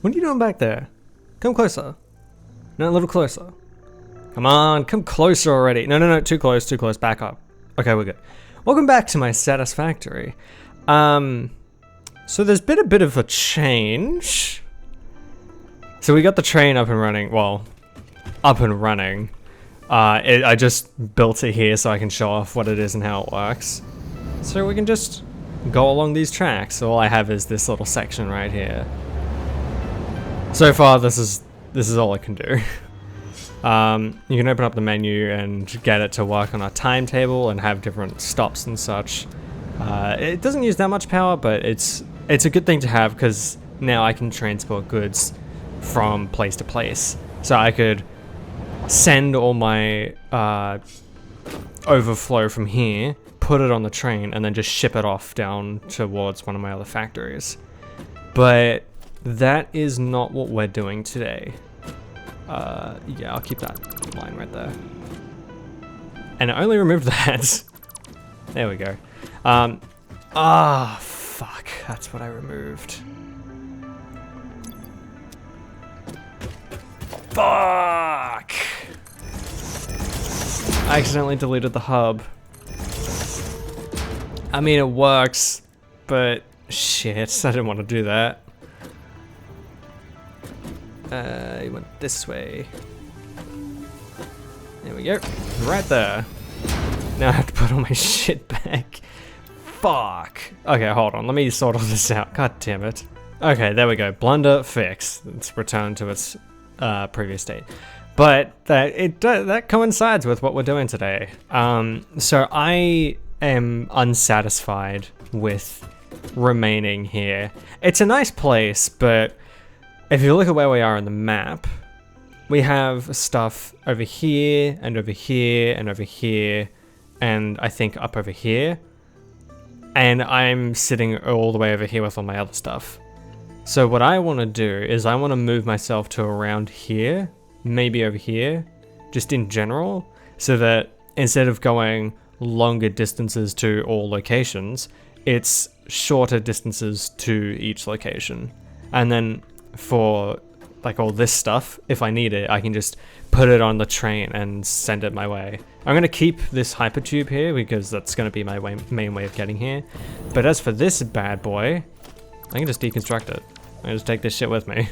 What are you doing back there? Come closer. No, a little closer. Come on, come closer already. No, too close, back up. Okay, we're good. Welcome back to my Satisfactory. So there's been a bit of a change. So we got the train up and running, well, up and running. I just built it here so I can show off what it is and how it works. So we can just go along these tracks. All I have is this little section right here. So far, this is all I can do. You can open up the menu and get it to work on a timetable and have different stops and such. It doesn't use that much power, but it's a good thing to have because now I can transport goods from place to place. So I could send all my overflow from here, put it on the train, and then just ship it off down towards one of my other factories. But that is not what we're doing today. Yeah, I'll keep that line right there. And I only removed that. There we go. Fuck. That's what I removed. Fuck! I accidentally deleted the hub. I mean, it works, but shit, I didn't want to do that. You went this way. There we go. Right there. Now I have to put all my shit back. Fuck. Okay, hold on. Let me sort all this out. God damn it. Okay, there we go. Blunder fix. It's returned to its previous state. But that coincides with what we're doing today. So I am unsatisfied with remaining here. It's a nice place, but if you look at where we are on the map, we have stuff over here, and over here, and over here, and I think up over here. And I'm sitting all the way over here with all my other stuff. So what I want to do is I want to move myself to around here, maybe over here, just in general, so that instead of going longer distances to all locations, it's shorter distances to each location. And then for like all this stuff, if I need it, I can just put it on the train and send it my way. I'm going to keep this hypertube here because that's going to be my main way of getting here. But as for this bad boy, I can just deconstruct it. I can just take this shit with me.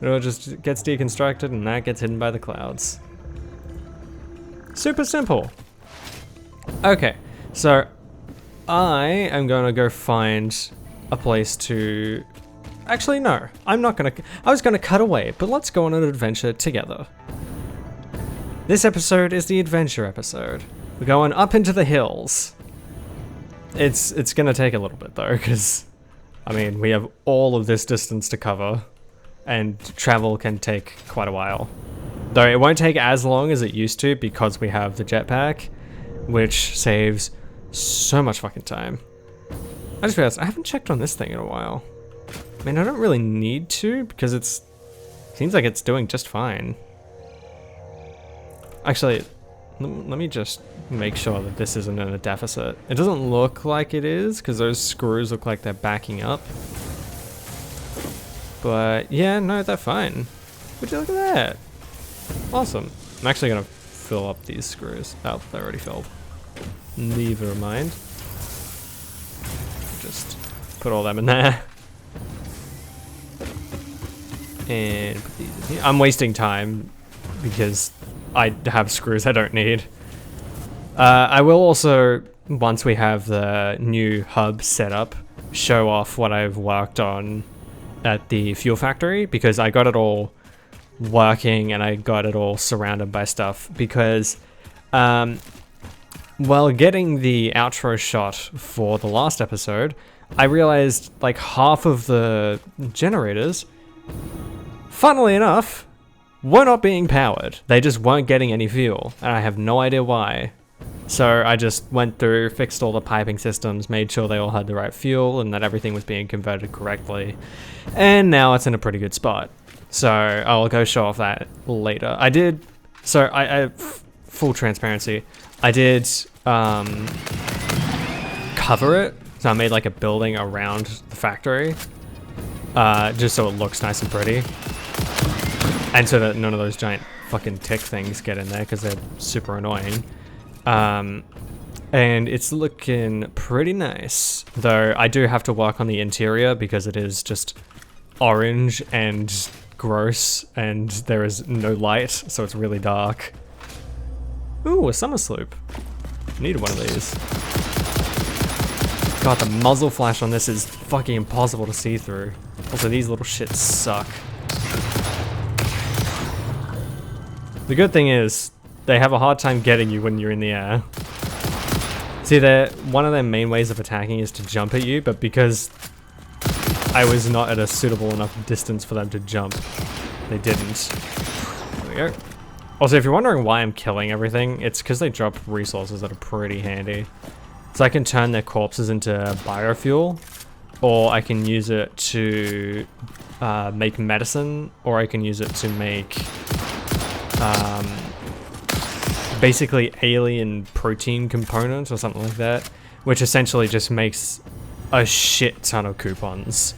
It just gets deconstructed and that gets hidden by the clouds. Super simple. Okay, so I am going to go find a place to... Actually, no, I'm not gonna... I was gonna cut away, but let's go on an adventure together. This episode is the adventure episode. We're going up into the hills. It's gonna take a little bit though, because, I mean, we have all of this distance to cover, and travel can take quite a while. Though it won't take as long as it used to because we have the jetpack, which saves so much fucking time. I just realized I haven't checked on this thing in a while. I mean, I don't really need to because seems like it's doing just fine. Actually, let me just make sure that this isn't in a deficit. It doesn't look like it is because those screws look like they're backing up. But yeah, no, they're fine. Would you look at that? Awesome. I'm actually gonna fill up these screws. Oh, they're already filled. Never mind. Just put all them in there. And put these in here. I'm wasting time because I have screws I don't need. I will also, once we have the new hub set up, show off what I've worked on at the fuel factory because I got it all working and I got it all surrounded by stuff because while getting the outro shot for the last episode, I realized like half of the generators, funnily enough, were not being powered. They just weren't getting any fuel, and I have no idea why. So I just went through, fixed all the piping systems, made sure they all had the right fuel and that everything was being converted correctly. And now it's in a pretty good spot. So I'll go show off that later. I did, so I full transparency, I did cover it. So I made like a building around the factory. just so it looks nice and pretty. And so that none of those giant fucking tick things get in there because they're super annoying. And it's looking pretty nice, though I do have to work on the interior because it is just orange and gross and there is no light, so it's really dark. Ooh, a summer sloop. Need one of these. God, the muzzle flash on this is fucking impossible to see through. Also, these little shits suck. The good thing is, they have a hard time getting you when you're in the air. See, one of their main ways of attacking is to jump at you, but because I was not at a suitable enough distance for them to jump, they didn't. There we go. Also, if you're wondering why I'm killing everything, it's because they drop resources that are pretty handy. So I can turn their corpses into biofuel, or I can use it to make medicine, or I can use it to make basically alien protein component or something like that, which essentially just makes a shit ton of coupons,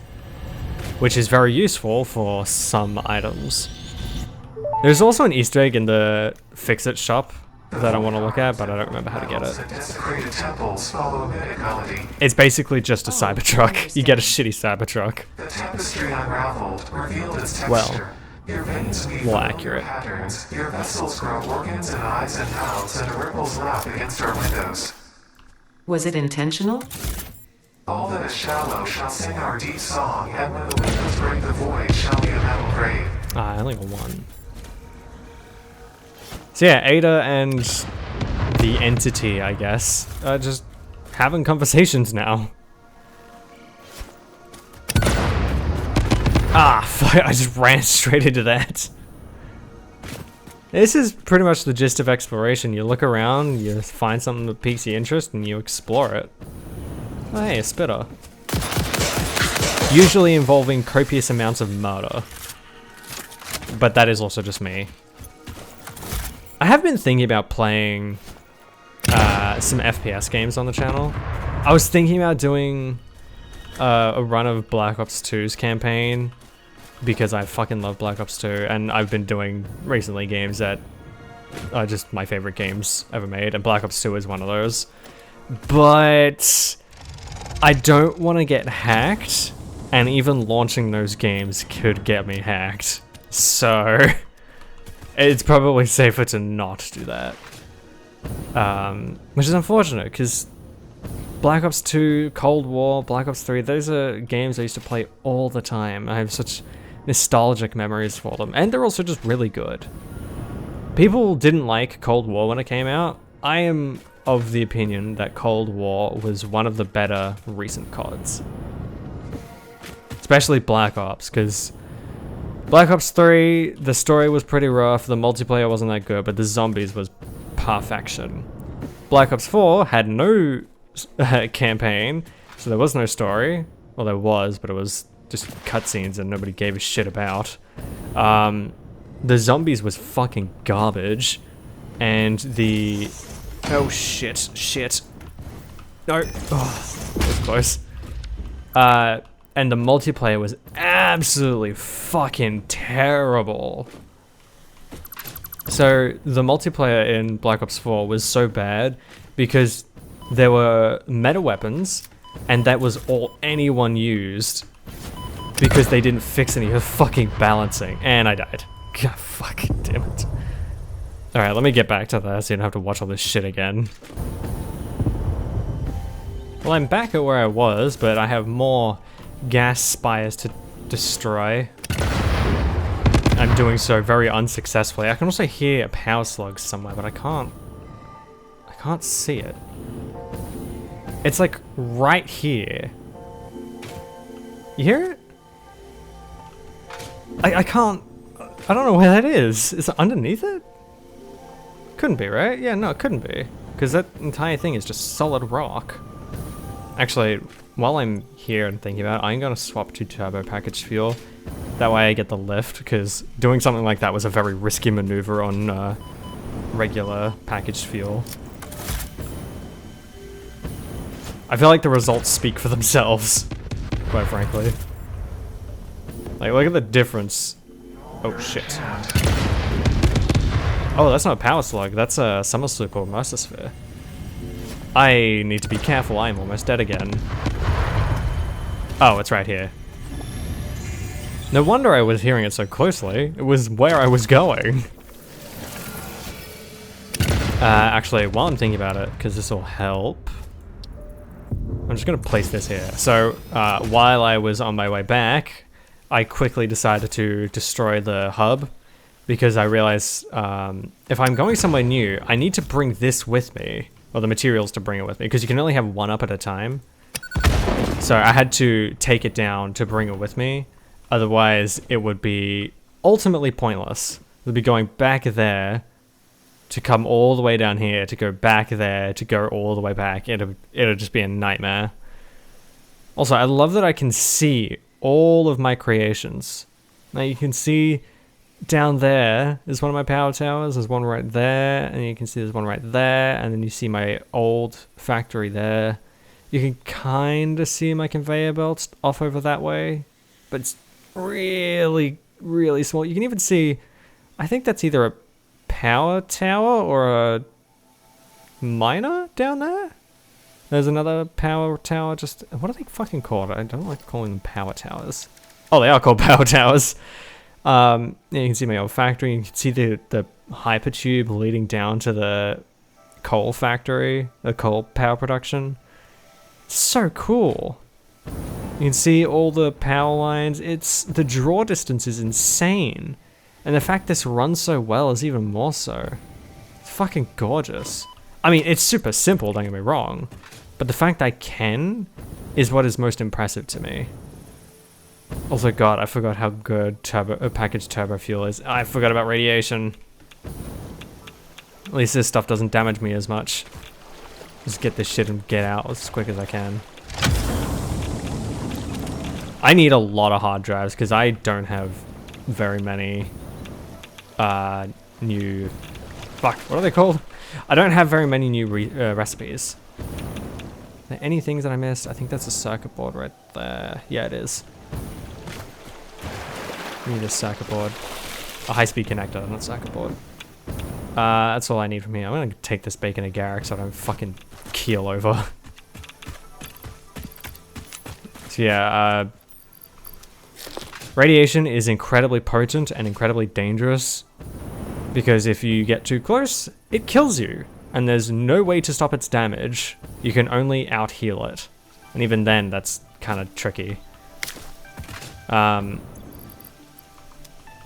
which is very useful for some items. There's also an Easter egg in the Fix-It shop that I want to look at, but I don't remember how to get it. It's basically just a Cybertruck. You get a shitty Cybertruck. The tapestry unraveled, revealed its texture. Well, your veins weave more accurate. patterns. Your vessels grow organs and eyes and mouths, and ripples lap against our windows. Was it intentional? All that is shallow shall sing our deep song, and when the windows break the void, shall be a metal grave. I only got one. So yeah, Ada and the entity, I guess, are just having conversations now. Ah, fuck, I just ran straight into that. This is pretty much the gist of exploration. You look around, you find something that piques your interest, and you explore it. Oh, hey, a spitter. Usually involving copious amounts of murder. But that is also just me. I have been thinking about playing some FPS games on the channel. I was thinking about doing a run of Black Ops 2's campaign because I fucking love Black Ops 2, and I've been doing recently games that are just my favorite games ever made, and Black Ops 2 is one of those. But I don't want to get hacked, and even launching those games could get me hacked. So it's probably safer to not do that. Which is unfortunate, because Black Ops 2, Cold War, Black Ops 3, those are games I used to play all the time. I have such nostalgic memories for them, and they're also just really good. People didn't like Cold War when it came out. I am of the opinion that Cold War was one of the better recent CODs. Especially Black Ops, because Black Ops 3, the story was pretty rough, the multiplayer wasn't that good, but the zombies was perfection. Black Ops 4 had no campaign, so there was no story. Well, there was, but it was just cutscenes and nobody gave a shit about. The zombies was fucking garbage, and the... Oh shit, shit. No, oh, that was close. And the multiplayer was absolutely fucking terrible. So the multiplayer in Black Ops 4 was so bad because there were meta weapons, and that was all anyone used because they didn't fix any of the fucking balancing, and I died. God fucking damn it. Alright, let me get back to that so you don't have to watch all this shit again. Well, I'm back at where I was, but I have more gas spires to destroy. I'm doing so very unsuccessfully. I can also hear a power slug somewhere, but I can't see it. It's like right here. You hear it? I can't, I don't know where that is. Is it underneath it? Couldn't be, right? Yeah, no, it couldn't be. Because that entire thing is just solid rock. Actually, while I'm here and thinking about it, I'm going to swap to turbo packaged fuel. That way I get the lift, because doing something like that was a very risky maneuver on regular packaged fuel. I feel like the results speak for themselves, quite frankly. Like, look at the difference. Oh, shit. Oh, that's not a power slug. That's a summer slip or Mercer sphere. I need to be careful. I'm almost dead again. Oh, it's right here. No wonder I was hearing it so closely. It was where I was going. Actually, while I'm thinking about it, because this will help, I'm just going to place this here. So, while I was on my way back, I quickly decided to destroy the hub, because I realized if I'm going somewhere new, I need to bring this with me, or the materials to bring it with me, because you can only have one up at a time. So I had to take it down to bring it with me, otherwise it would be ultimately pointless. It would be going back there, to come all the way down here, to go back there, to go all the way back. It'll just be a nightmare. Also, I love that I can see all of my creations. Now you can see down there is one of my power towers, there's one right there, and you can see there's one right there, and then you see my old factory there. You can kind of see my conveyor belts off over that way, but it's really, really small. You can even see, I think that's either a power tower or a miner down there. There's another power tower just, what are they fucking called? I don't like calling them power towers. Oh, they are called power towers. Yeah, you can see my old factory. You can see the hypertube leading down to the coal factory, the coal power production. It's so cool. You can see all the power lines. The draw distance is insane. And the fact this runs so well is even more so. It's fucking gorgeous. I mean, it's super simple, don't get me wrong. But the fact I can is what is most impressive to me. Also, God, I forgot how good packaged turbo fuel is. I forgot about radiation. At least this stuff doesn't damage me as much. Just get this shit and get out as quick as I can. I need a lot of hard drives because I don't have very many new... Fuck, what are they called? I don't have very many new recipes. Are there any things that I missed? I think that's a circuit board right there. Yeah, it is. I need a circuit board. A high-speed connector, not circuit board. That's all I need from here. I'm gonna take this bacon to Garrick so I don't fucking keel over. So yeah, radiation is incredibly potent and incredibly dangerous because if you get too close, it kills you. And there's no way to stop its damage. You can only out-heal it. And even then, that's kind of tricky.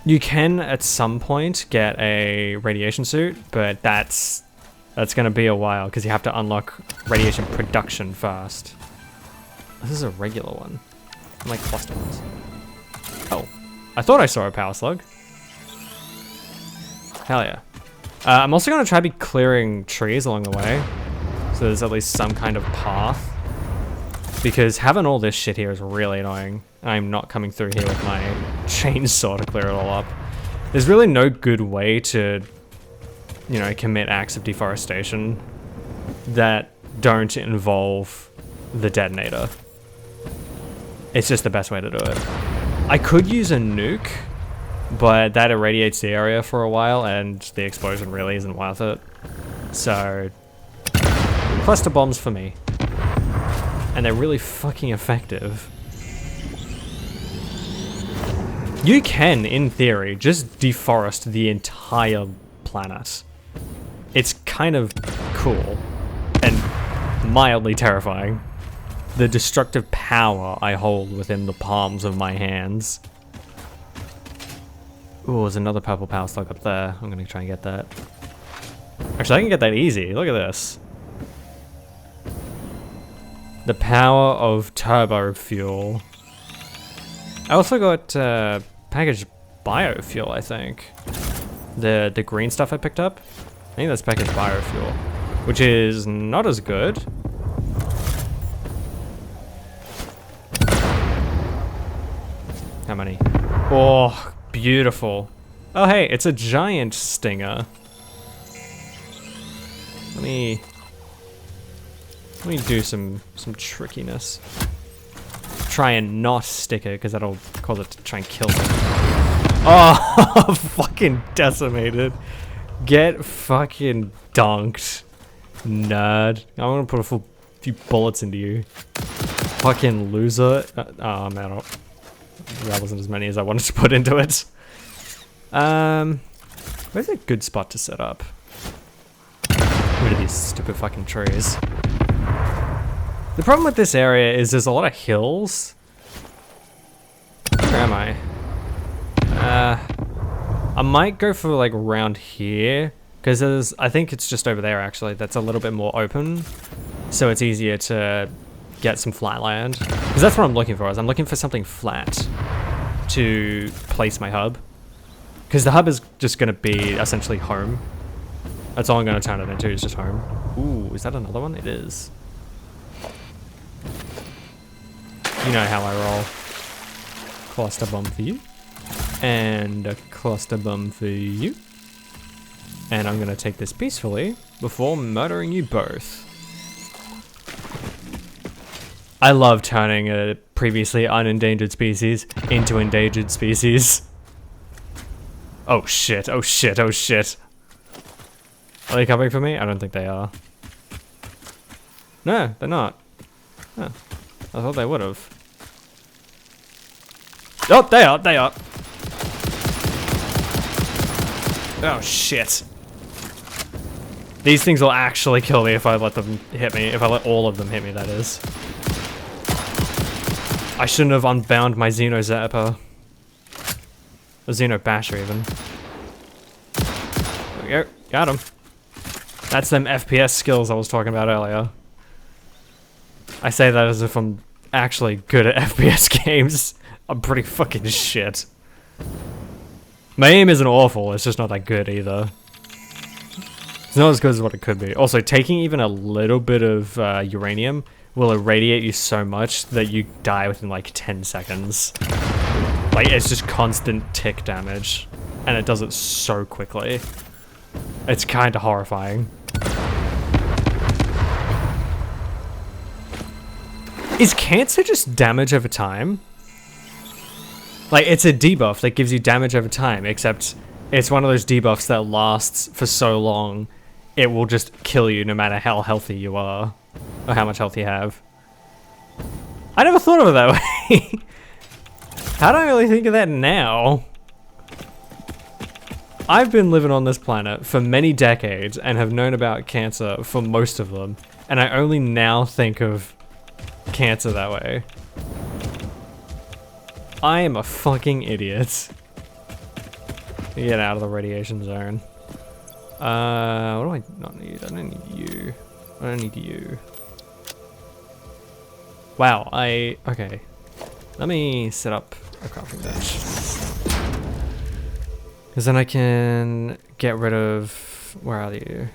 You can, at some point, get a radiation suit, but that's going to be a while, because you have to unlock radiation production first. This is a regular one. I like cluster ones. Oh. I thought I saw a power slug. Hell yeah. I'm also going to try to be clearing trees along the way, so there's at least some kind of path. Because having all this shit here is really annoying. I'm not coming through here with my chainsaw to clear it all up. There's really no good way to, you know, commit acts of deforestation that don't involve the detonator. It's just the best way to do it. I could use a nuke, but that irradiates the area for a while and the explosion really isn't worth it. So, cluster bombs for me. And they're really fucking effective. You can, in theory, just deforest the entire planet. It's kind of cool and mildly terrifying. The destructive power I hold within the palms of my hands. Ooh, there's another purple power slug up there. I'm gonna try and get that. Actually, I can get that easy. Look at this. The power of turbo fuel. I also got packaged biofuel, I think. The green stuff I picked up. I think that's packaged biofuel, which is not as good. How many? Oh, beautiful. Oh, hey, it's a giant stinger. Let me do some trickiness. try and not stick it, because that'll cause it to try and kill me. Oh, fucking decimated. Get fucking dunked, nerd. I'm gonna put a few bullets into you. Fucking loser. Oh man, that wasn't as many as I wanted to put into it. Where's a good spot to set up? Rid of these stupid fucking trees. The problem with this area is there's a lot of hills. Where am I? I might go for like around here, because I think it's just over there actually, that's a little bit more open, so it's easier to get some flat land. Because that's what I'm looking for, is I'm looking for something flat to place my hub. Because the hub is just going to be essentially home. That's all I'm going to turn it into, is just home. Ooh, is that another one? It is. You know how I roll. Cluster bomb for you. And a cluster bomb for you. And I'm going to take this peacefully before murdering you both. I love turning a previously unendangered species into endangered species. Oh shit, oh shit, oh shit. Are they coming for me? I don't think they are. No, they're not. Huh. I thought they would have. Oh, they are, they are. Oh shit. These things will actually kill me if I let them hit me. If I let all of them hit me, that is. I shouldn't have unbound my Xeno Zapper. Or Xeno Basher even. There we go. Got him. That's them FPS skills I was talking about earlier. I say that as if I'm actually good at FPS games. I'm pretty fucking shit. My aim isn't awful, it's just not that good either. It's not as good as what it could be. Also, taking even a little bit of uranium will irradiate you so much that you die within like 10 seconds. Like, it's just constant tick damage. And it does it so quickly. It's kind of horrifying. Is cancer just damage over time? Like, it's a debuff that gives you damage over time, except it's one of those debuffs that lasts for so long, it will just kill you no matter how healthy you are, or how much health you have. I never thought of it that way. How do I really think of that now? I've been living on this planet for many decades and have known about cancer for most of them, and I only now think of cancer that way. I am a fucking idiot. Get out of the radiation zone. What do I not need? I don't need you. I don't need you. Wow, okay. Let me set up a crafting bench. Because then I can get rid of... Where are you?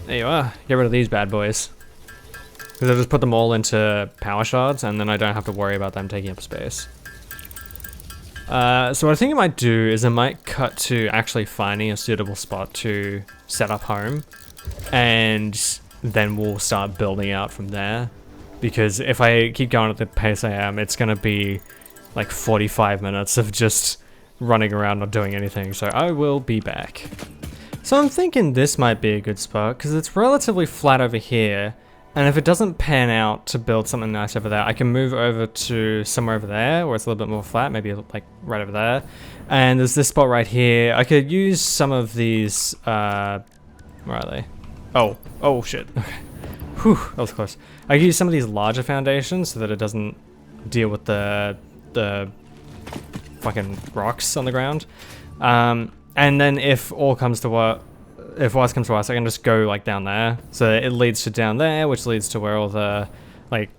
There you are. Get rid of these bad boys. Because I just put them all into power shards, and then I don't have to worry about them taking up space. So what I think I might do is I might cut to actually finding a suitable spot to set up home, and then we'll start building out from there. Because if I keep going at the pace I am, it's gonna be like 45 minutes of just running around not doing anything, so I will be back. So I'm thinking this might be a good spot, because it's relatively flat over here, and if it doesn't pan out to build something nice over there, I can move over to somewhere over there where it's a little bit more flat, maybe like right over there. And there's this spot right here. I could use some of these, where are they? Oh shit. Okay. Whew, that was close. I could use some of these larger foundations so that it doesn't deal with the fucking rocks on the ground. And then if all comes to what, if worst comes to worst, I can just go like down there. So it leads to down there, which leads to where all the like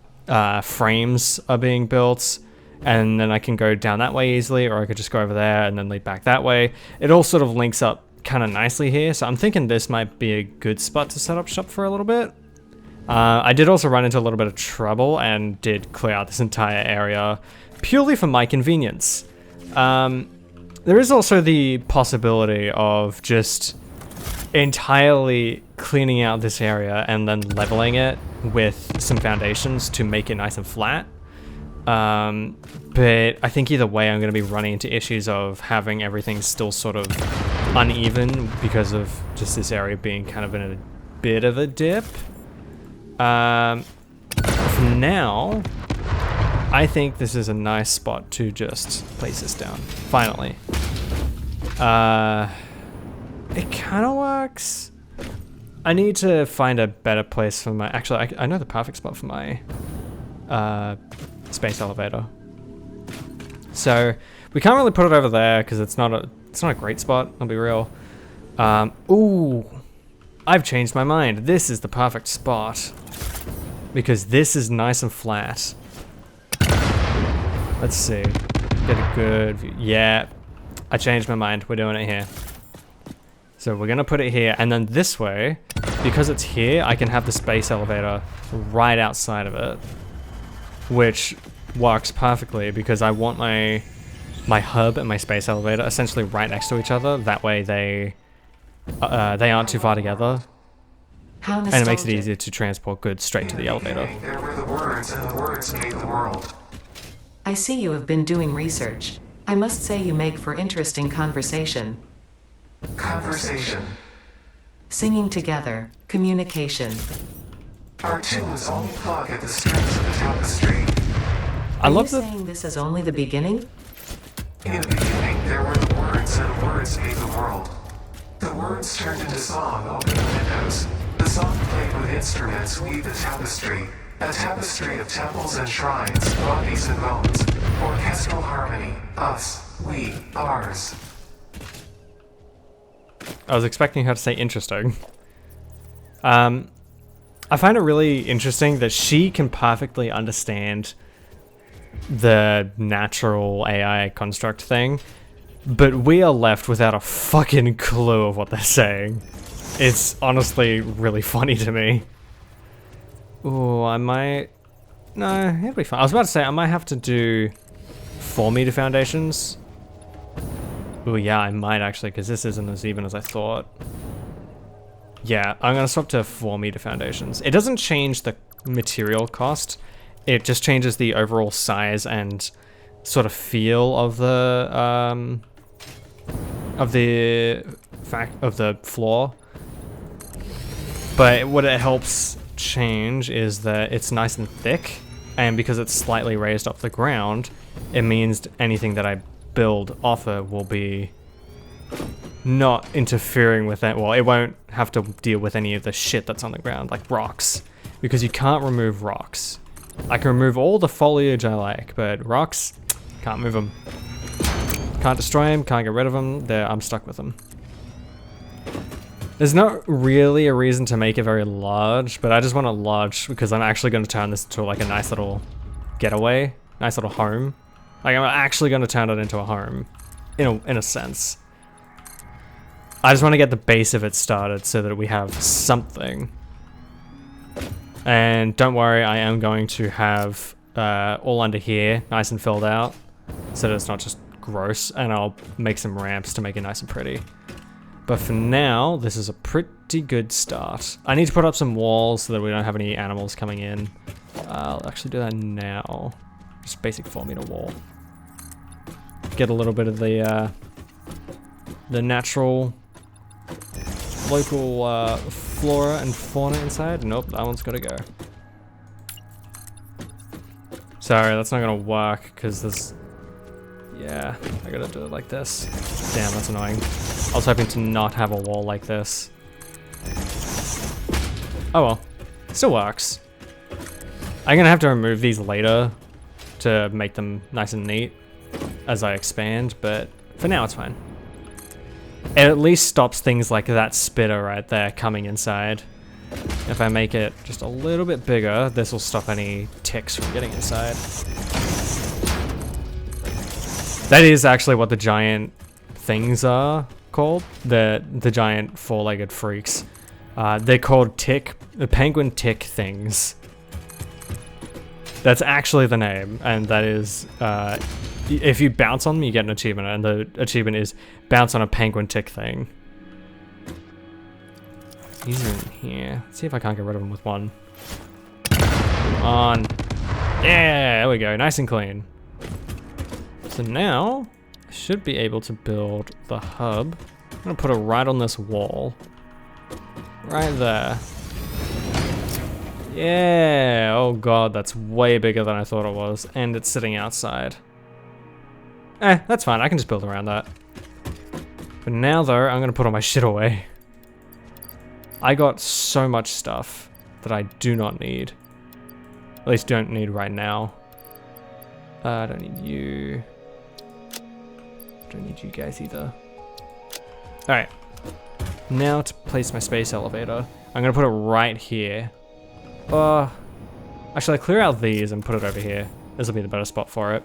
frames are being built. And then I can go down that way easily, or I could just go over there and then lead back that way. It all sort of links up kind of nicely here. So I'm thinking this might be a good spot to set up shop for a little bit. I did also run into a little bit of trouble and did clear out this entire area purely for my convenience. There is also the possibility of just entirely cleaning out this area and then leveling it with some foundations to make it nice and flat. But I think either way I'm going to be running into issues of having everything still sort of uneven because of just this area being kind of in a bit of a dip. For now, I think this is a nice spot to just place this down, finally. It kind of works. I need to find a better place for my, actually I know the perfect spot for my space elevator. So we can't really put it over there because it's not a great spot, I'll be real. Ooh, I've changed my mind. This is the perfect spot because this is nice and flat. Let's see, get a good view. Yeah, I changed my mind, we're doing it here. So we're gonna put it here, and then this way, because it's here, I can have the space elevator right outside of it, which works perfectly because I want my hub and my space elevator essentially right next to each other. That way they aren't too far together, How and it makes it nostalgic. easier to transport goods straight to the elevator. beginning, there were the words, and the words made the world. I see you have been doing research. I must say you make for interesting conversation. Conversation. Singing together, communication. Our tunes only plug at the strings of the tapestry. I Are love you the saying this is only the beginning? In the beginning, there were the words, and the words made the world. The words turned into song, opening windows. The song played with instruments weave the tapestry. A tapestry of temples and shrines, bodies and bones. Orchestral harmony. Us. We. Ours. I was expecting her to say interesting. I find it really interesting that she can perfectly understand the natural AI construct thing, but we are left without a fucking clue of what they're saying. It's honestly really funny to me. Ooh, I might... No, it'll be fine. I was about to say, I might have to do 4 meter foundations. Ooh, yeah, I might actually, because this isn't as even as I thought. Yeah, I'm going to swap to 4 meter foundations. It doesn't change the material cost. It just changes the overall size and sort of feel of the floor. But what it helps change is that it's nice and thick, and because it's slightly raised off the ground, it means anything that I build off it will be not interfering with that. Well, it won't have to deal with any of the shit that's on the ground, like rocks, because you can't remove rocks. I can remove all the foliage I like, but rocks, can't move them. Can't destroy them, can't get rid of them. I'm stuck with them. There's not really a reason to make it very large, but I just want it large because I'm actually going to turn this into like a nice little getaway, nice little home. Like I'm actually going to turn it into a home, in a sense. I just want to get the base of it started so that we have something. And don't worry, I am going to have all under here nice and filled out so that it's not just gross, and I'll make some ramps to make it nice and pretty. But for now, this is a pretty good start. I need to put up some walls so that we don't have any animals coming in. I'll actually do that now. Just basic 4 meter wall. Get a little bit of the natural local flora and fauna inside. Nope, that one's gotta go. Sorry, that's not gonna work because there's... Yeah, I gotta do it like this. Damn, that's annoying. I was hoping to not have a wall like this. Oh well, still works. I'm gonna have to remove these later to make them nice and neat as I expand, but for now it's fine. It at least stops things like that spitter right there coming inside. If I make it just a little bit bigger, this will stop any ticks from getting inside. That is actually what the giant things are called. The giant 4-legged freaks. They're called the penguin tick things. That's actually the name, and that is, if you bounce on them, you get an achievement, and the achievement is bounce on a penguin tick thing. These are in here. Let's see if I can't get rid of them with one. Come on. Yeah, there we go, nice and clean. So now, I should be able to build the hub. I'm gonna put it right on this wall. Right there. Yeah, oh god, that's way bigger than I thought it was. And it's sitting outside. That's fine, I can just build around that. But now though, I'm gonna put all my shit away. I got so much stuff that I do not need. At least don't need right now. I don't need you. Don't need you guys either. Alright. Now to place my space elevator. I'm gonna put it right here. Actually, clear out these and put it over here. This will be the better spot for it.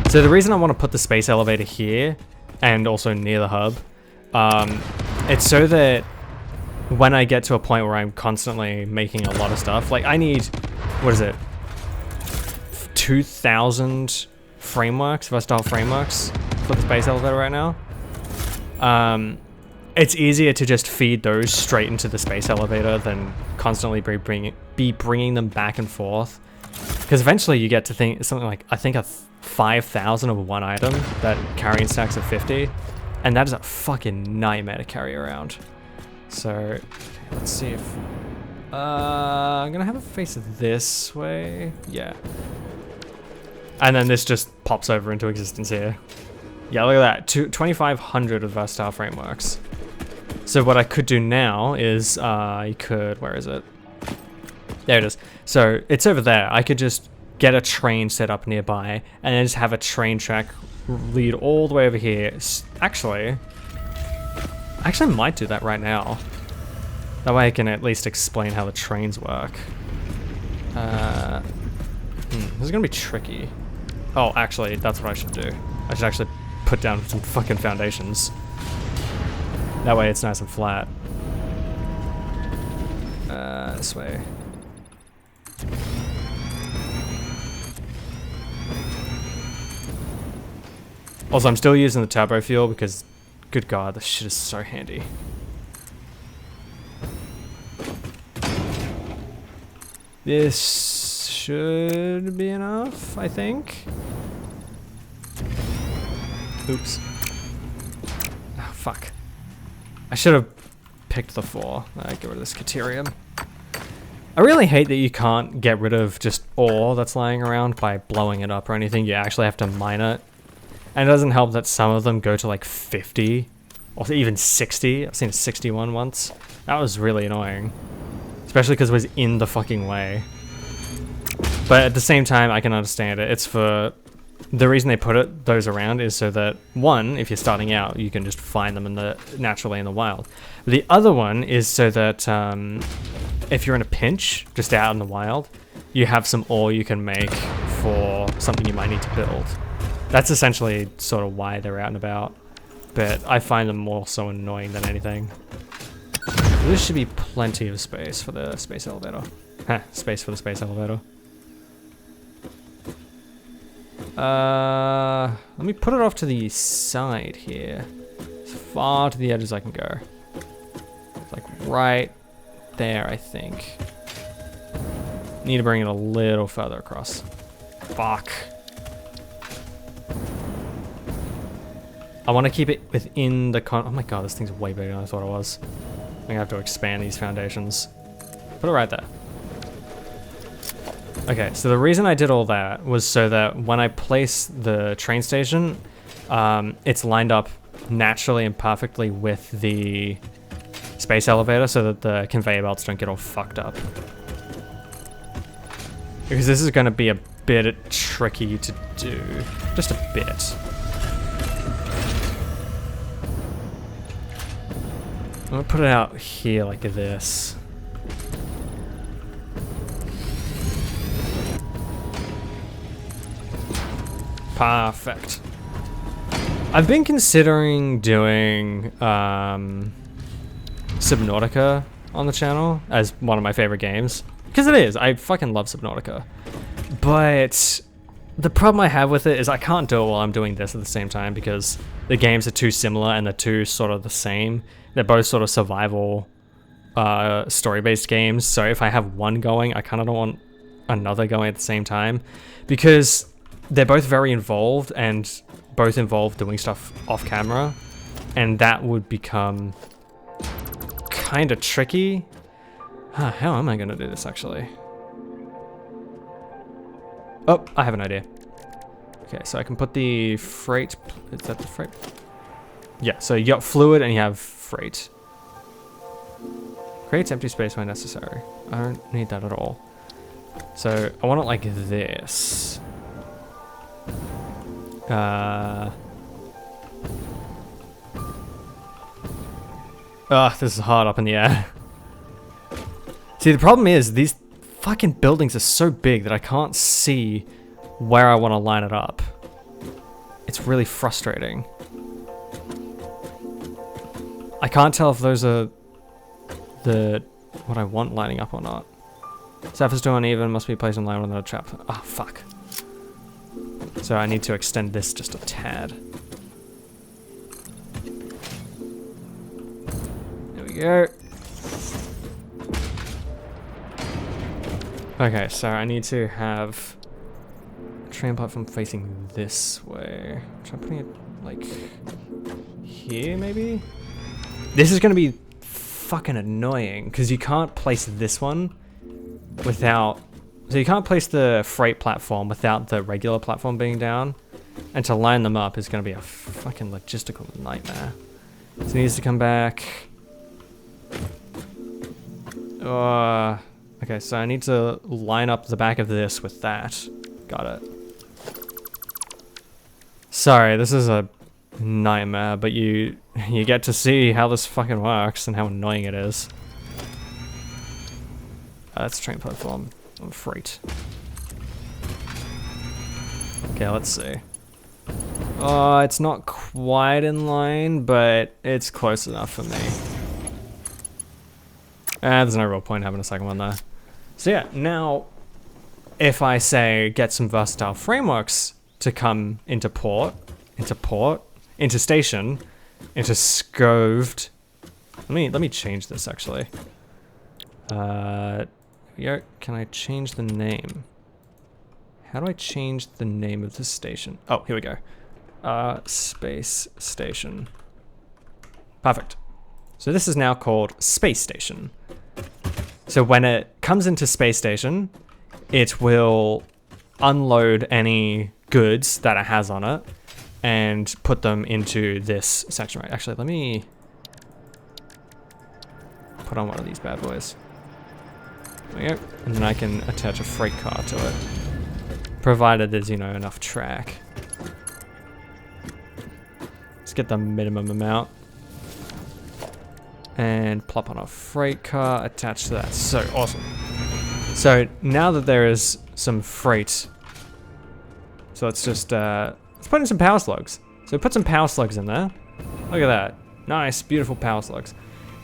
So the reason I want to put the space elevator here and also near the hub, it's so that when I get to a point where I'm constantly making a lot of stuff, like I need, what is it? 2,000 frameworks, versatile frameworks for the space elevator right now. It's easier to just feed those straight into the space elevator than constantly be bringing them back and forth. Because eventually you get to think something like, I think 5,000 of one item that carrying stacks of 50, and that is a fucking nightmare to carry around. So, okay, let's see if, I'm gonna have it face this way, yeah. And then this just pops over into existence here. Yeah, look at that, 2,500 of versatile frameworks. So what I could do now is, I could, where is it? There it is. So it's over there. I could just get a train set up nearby and then just have a train track lead all the way over here. Actually, I might do that right now. That way I can at least explain how the trains work. This is gonna be tricky. Oh, actually, that's what I should do. I should actually put down some fucking foundations. That way it's nice and flat. This way. Also, I'm still using the turbo fuel because, good god, this shit is so handy. This should be enough, I think. Oops. Oh, fuck. I should have picked the 4. Get rid of this Caterium. I really hate that you can't get rid of just ore that's lying around by blowing it up or anything. You actually have to mine it. And it doesn't help that some of them go to like 50 or even 60. I've seen a 61 once. That was really annoying. Especially because it was in the fucking way. But at the same time, I can understand it. It's for... The reason they put those around is so that, one, if you're starting out, you can just find them naturally in the wild. The other one is so that if you're in a pinch, just out in the wild, you have some ore you can make for something you might need to build. That's essentially sort of why they're out and about, but I find them more so annoying than anything. This should be plenty of space for the space elevator. Space for the space elevator. Let me put it off to the side here. As far to the edge as I can go. Like right there, I think. Need to bring it a little further across. Fuck. I want to keep it within the oh my god, this thing's way bigger than I thought it was. I'm gonna have to expand these foundations. Put it right there. Okay, so the reason I did all that was so that when I place the train station, it's lined up naturally and perfectly with the space elevator so that the conveyor belts don't get all fucked up. Because this is going to be a bit tricky to do. Just a bit. I'm going to put it out here like this. Perfect. I've been considering doing Subnautica on the channel as one of my favorite games. Because it is. I fucking love Subnautica. But the problem I have with it is I can't do it while I'm doing this at the same time because the games are too similar and they're too sort of the same. They're both sort of survival story-based games. So if I have one going, I kind of don't want another going at the same time, because they're both very involved and both involve doing stuff off camera, and that would become kind of tricky. How am I going to do this actually? Oh, I have an idea. Okay, so I can put the freight, is that the freight? Yeah, so you got fluid and you have freight. Creates empty space when necessary. I don't need that at all. So I want it like this. This is hard up in the air. See, the problem is these fucking buildings are so big that I can't see where I want to line it up. It's really frustrating. I can't tell if those are what I want lining up or not. Surface too uneven, must be placed in line with another trap. Oh, fuck. So I need to extend this just a tad. There we go. Okay, so I need to have a train platform facing this way. Try putting it like here, maybe? This is gonna be fucking annoying because you can't place this one without, so you can't place the freight platform without the regular platform being down, and to line them up is gonna be a fucking logistical nightmare. So it needs to come back. Okay, so I need to line up the back of this with that. Got it. Sorry, this is a nightmare, but you get to see how this fucking works and how annoying it is. That's train platform on freight. Okay, let's see. Oh, it's not quite in line, but it's close enough for me. There's no real point having a second one there. So yeah, now if I say get some versatile frameworks to come into station, into scoved. Let me change this actually. Yeah, can I change the name? How do I change the name of this station? Oh, here we go. Space Station. Perfect. So this is now called Space Station. So when it comes into Space Station, it will unload any goods that it has on it and put them into this section. Right, actually, let me put on one of these bad boys. There we go. And then I can attach a freight car to it, provided there's, you know, enough track. Let's get the minimum amount. And plop on a freight car attached to that. So awesome. So now that there is some freight, so let's just let's put in some power slugs. So put some power slugs in there. Look at that, nice, beautiful power slugs.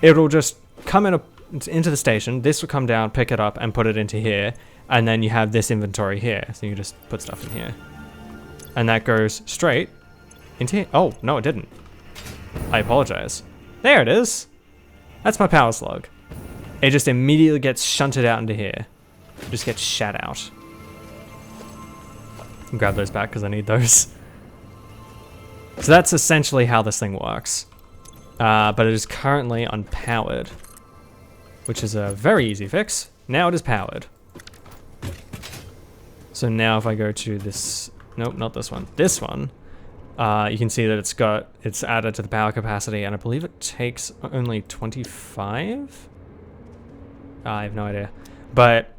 It'll just come into the station. This will come down, pick it up, and put it into here. And then you have this inventory here. So you just put stuff in here, and that goes straight into here. Oh no, it didn't. I apologize. There it is. That's my power slug. It just immediately gets shunted out into here. Just gets shat out. Grab those back because I need those. So that's essentially how this thing works. But it is currently unpowered, which is a very easy fix. Now it is powered. So now if I go to this, nope, not this one. This one, you can see that it's added to the power capacity, and I believe it takes only 25? I have no idea. But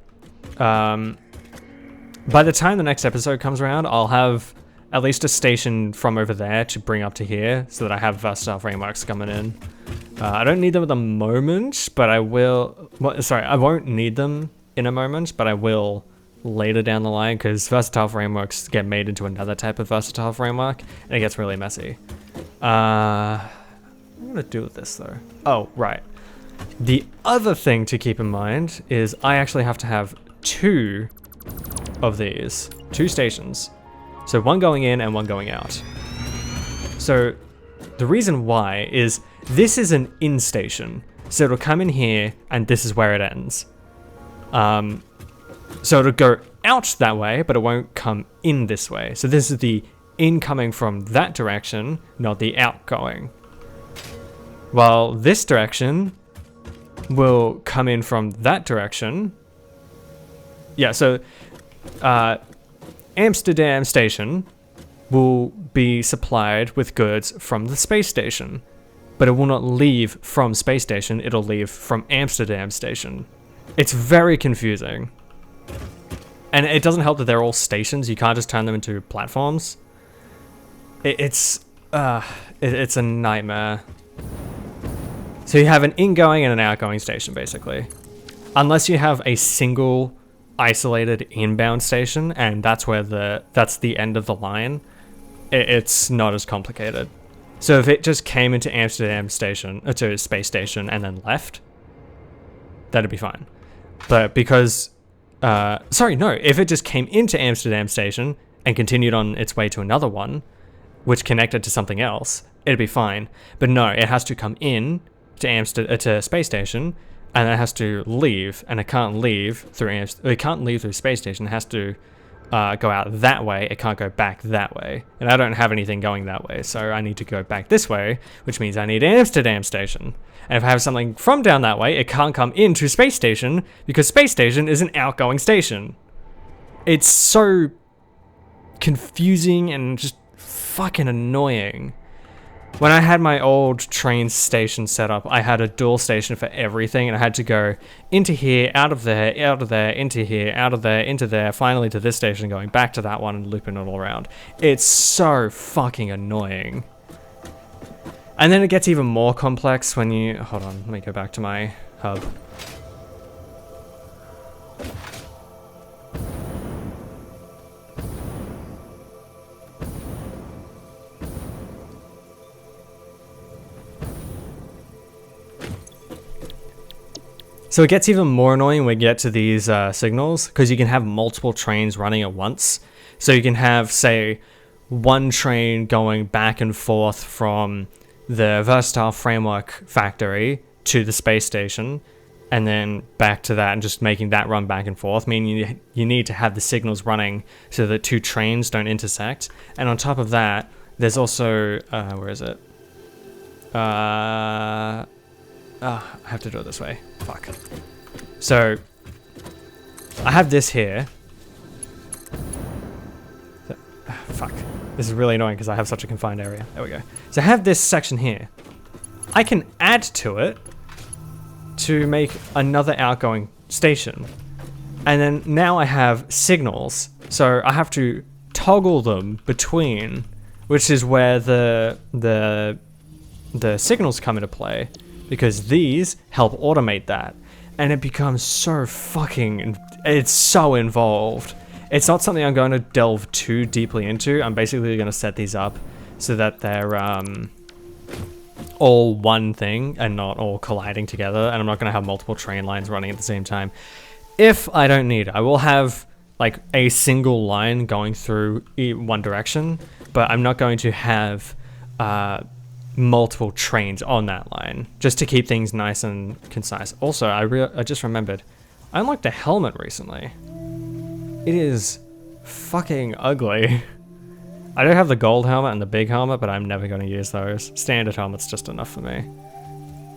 by the time the next episode comes around, I'll have at least a station from over there to bring up to here so that I have versatile frameworks coming in. I don't need them at the moment, but I will. Well, sorry, I won't need them in a moment, but I will later down the line, because versatile frameworks get made into another type of versatile framework, and it gets really messy. What am I gonna do with this though? Oh, right. The other thing to keep in mind is I actually have to have 2 of these, 2 stations. So one going in and one going out. So the reason why is this is an in station. So it'll come in here and this is where it ends. So it'll go out that way, but it won't come in this way. So this is the incoming from that direction, not the outgoing. While this direction will come in from that direction. Yeah, so Amsterdam Station will be supplied with goods from the space station, but it will not leave from space station, it'll leave from Amsterdam Station. It's very confusing. And it doesn't help that they're all stations, you can't just turn them into platforms. It's a nightmare. So you have an ingoing and an outgoing station, basically. Unless you have a single isolated inbound station, and that's where that's the end of the line, it's not as complicated. So if it just came into Amsterdam Station, to Space Station, and then left, that'd be fine. But because, if it just came into Amsterdam Station and continued on its way to another one, which connected to something else, it'd be fine. But no, it has to come in to Space Station, and it has to leave, and it can't leave through Space Station. It has to go out that way. It can't go back that way, and I don't have anything going that way, so I need to go back this way, which means I need Amsterdam Station. And if I have something from down that way, it can't come into Space Station because Space Station is an outgoing station. It's so confusing and just fucking annoying. When I had my old train station set up, I had a dual station for everything, and I had to go into here, out of there, into here, out of there, into there, finally to this station, going back to that one and looping it all around. It's so fucking annoying. And then it gets even more complex when you... Hold on, let me go back to my hub. So it gets even more annoying when we get to these signals, because you can have multiple trains running at once. So you can have, say, one train going back and forth from the Versatile Framework factory to the space station, and then back to that, and just making that run back and forth, meaning you need to have the signals running so that two trains don't intersect. And on top of that, there's also, where is it? I have to do it this way. Fuck. So, I have this here. Fuck. This is really annoying because I have such a confined area. There we go. So I have this section here. I can add to it to make another outgoing station. And then now I have signals. So I have to toggle them between, which is where the signals come into play, because these help automate that. And it becomes so fucking, it's so involved. It's not something I'm going to delve too deeply into. I'm basically going to set these up so that they're all one thing and not all colliding together. And I'm not going to have multiple train lines running at the same time. If I don't need it, I will have like a single line going through one direction, but I'm not going to have multiple trains on that line, just to keep things nice and concise. Also, I just remembered, I unlocked a helmet recently. It is fucking ugly. I don't have the gold helmet and the big helmet, but I'm never going to use those. Standard helmet's just enough for me.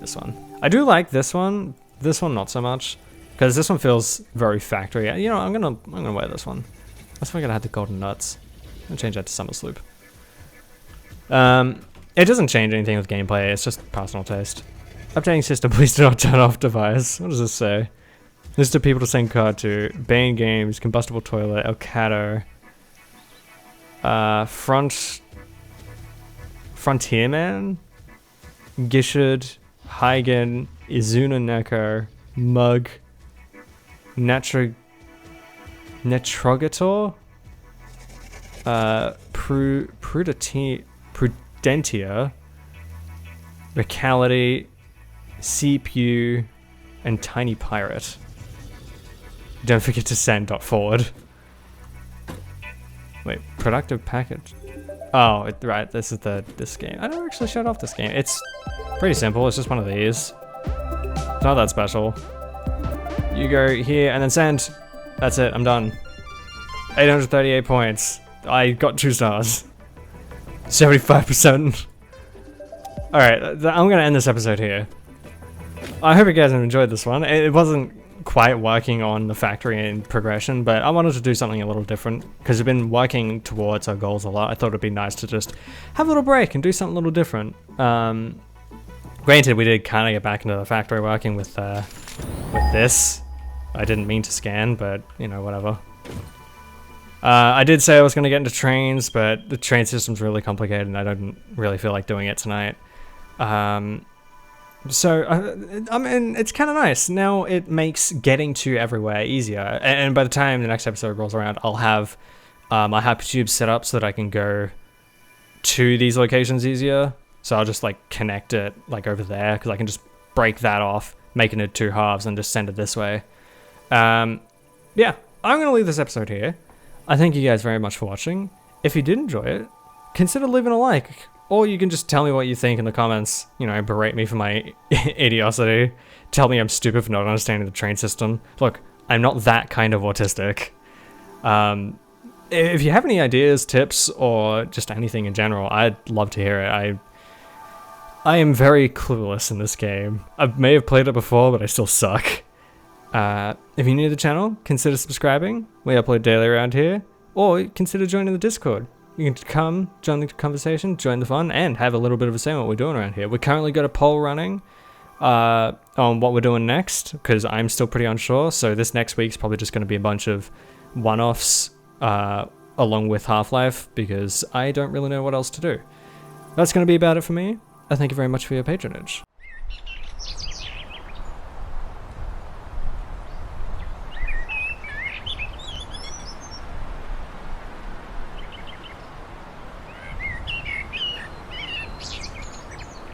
This one. I do like this one. This one not so much, because this one feels very factory. You know, I'm gonna wear this one. I forgot I had the golden nuts. I'm gonna change that to Summer Sloop. It doesn't change anything with gameplay, it's just personal taste. Updating system, please do not turn off device. What does this say? List of people to send card to. Bane Games, Combustible Toilet, Elcado. Frontierman? Gishard, Heigen, Izuna Neko, Mug, Netrogator? Prudentia, Recality, CPU, and Tiny Pirate. Don't forget to send .forward. Wait, productive package. Oh, right, this is this game. I never actually showed off this game. It's pretty simple, it's just one of these. It's not that special. You go here and then send. That's it, I'm done. 838 points. I got 2 stars. 75%. Alright, I'm gonna end this episode here. I hope you guys have enjoyed this one. It wasn't quite working on the factory in progression, but I wanted to do something a little different because we've been working towards our goals a lot. I thought it'd be nice to just have a little break and do something a little different. Granted, we did kind of get back into the factory working with this. I didn't mean to scan, but you know, whatever. I did say I was going to get into trains, but the train system's really complicated and I don't really feel like doing it tonight. I mean, it's kind of nice. Now it makes getting to everywhere easier. And by the time the next episode rolls around, I'll have my hypertube set up so that I can go to these locations easier. So I'll just like connect it like over there because I can just break that off, making it 2 halves and just send it this way. Yeah, I'm going to leave this episode here. I thank you guys very much for watching. If you did enjoy it, consider leaving a like. Or you can just tell me what you think in the comments, you know, berate me for my idiocy. Tell me I'm stupid for not understanding the train system. Look, I'm not that kind of autistic. If you have any ideas, tips, or just anything in general, I'd love to hear it. I am very clueless in this game. I may have played it before, but I still suck. If you're new to the channel, consider subscribing. We upload daily around here. Or consider joining the Discord. You can come, join the conversation, join the fun, and have a little bit of a say on what we're doing around here. We currently got a poll running on what we're doing next, because I'm still pretty unsure. So this next week's probably just going to be a bunch of one-offs along with Half-Life, because I don't really know what else to do. That's going to be about it for me. I thank you very much for your patronage.